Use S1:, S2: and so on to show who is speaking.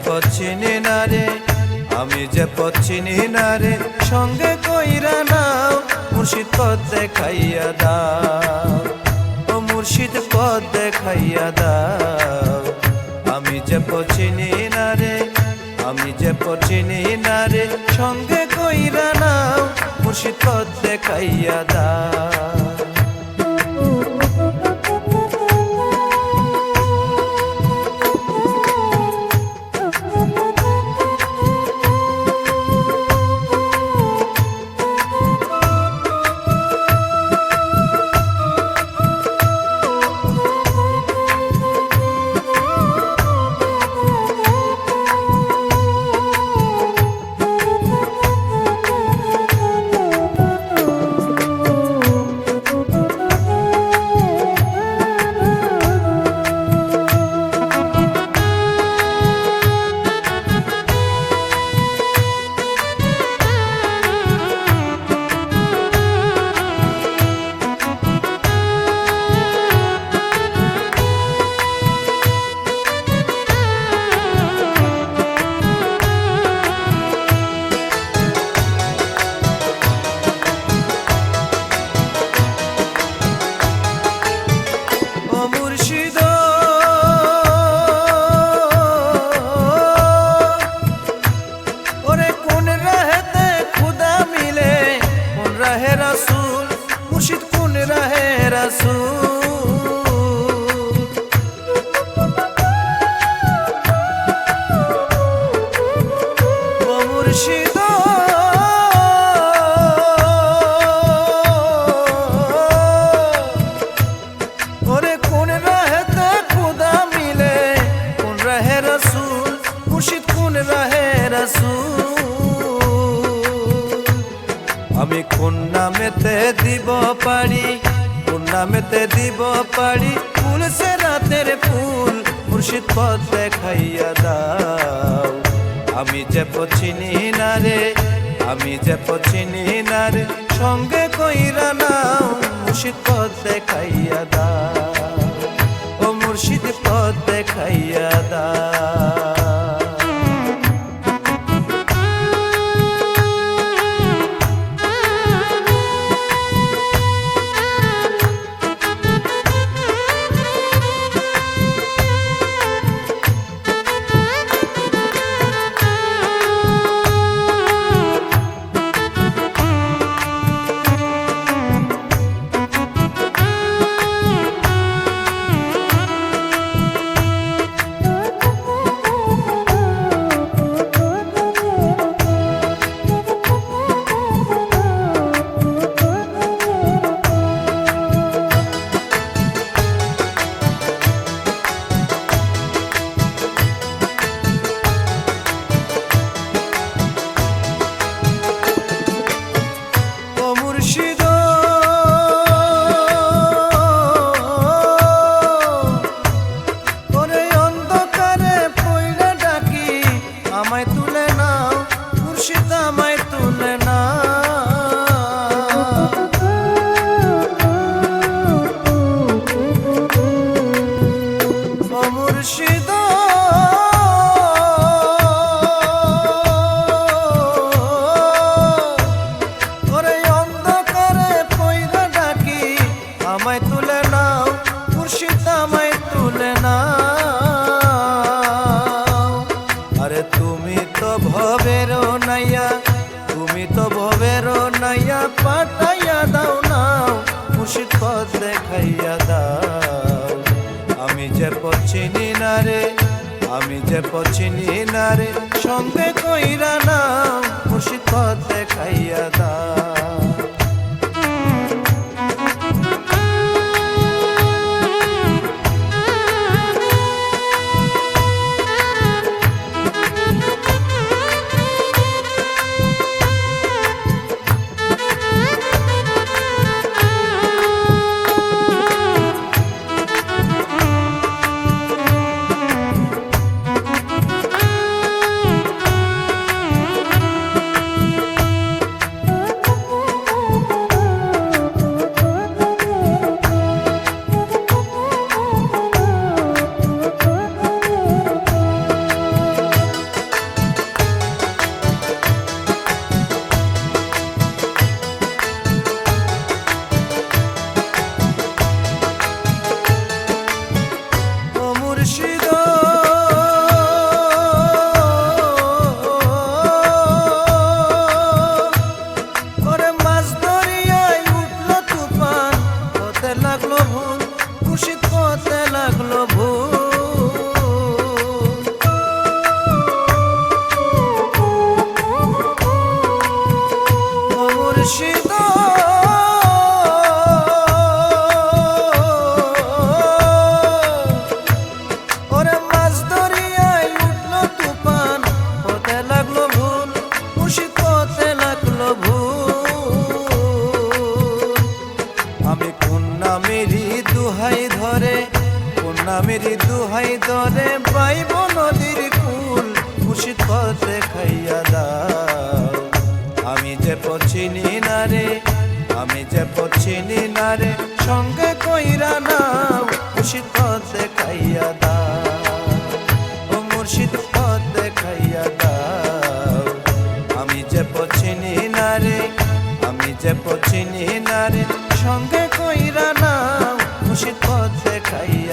S1: পচিনি না রে, আমি যে পচিনি না রে, সঙ্গে কইরা নাও মুর্শিদ পথ দেখাইয়া দাও, ও মুর্শিদ পথ দেখাইয়া দাও। আমি যে পচিনি না রে, আমি যে পচিনি না রে, সঙ্গে কইরা নাও মুর্শিদ পথ দেখাইয়া দাও। মুর্শিদ কোন রাহে রাসূল, ও মুর্শিদ ওরে কোন রাহেতে খুদা মিলে, কোন রাহে রাসূল, মুর্শিদ কোন রাহে রাসূল। আমি কোন নামেতে দিব পারি, কোন নামেতে দিব পারি, ফুল সে রাতের ফুল, মুর্শিদ পথ দেখাইয়া দাও। আমি যে পচিনি না রে, আমি যে পচিনি না রে, সঙ্গে কইরা নাও মুর্শিদ পথ দেখাইয়া দাও, ও মুর্শিদ পথ দেখাইয়া দাও। আমায় তুলে নাও মুর্শিদ, আমায় তুলে নাও, ও মুর্শিদ ওরে অন্ধকারে পয়রা ডাকি, আমায় তুলে নাও মুর্শিদ, আমায় তুলে নাও। আরে তুমি তো ভবের নাইয়া, তুমি তো ভবের নাইয়া, পাঠাইয়া দাও নাও মুর্শিদ পথ দেখাইয়া দাও। আমি যে পচিনি না রে, আমি যে পচিনি না রে, সঙ্গে কইরা নাও মুর্শিদ পথ দেখাইয়া দাও। মুর্শিদ ওরে মাছ দরিয়ায় উঠলো তুফান হতে লাগলো ভুল মুর্শিদ হতে লাগলো ভুল আমি কোন নামেরই দুহাই ধরে কোন নামেরই দুহাই ধরে পাইব নদীর কুল মুর্শিদ পথে খাইয়া দাও আমি যে পছিনি না রে আমি যে পছিনি না রে সঙ্গে কইরা নাও মুর্শিদ পথে খাইয়া দাও ও মুর্শিদ পথে খাইয়া দাও আমি যে পছিনি না রে আমি যে পছিনি না রে সঙ্গে কইরা নাও মুর্শিদ পথে খাইয়া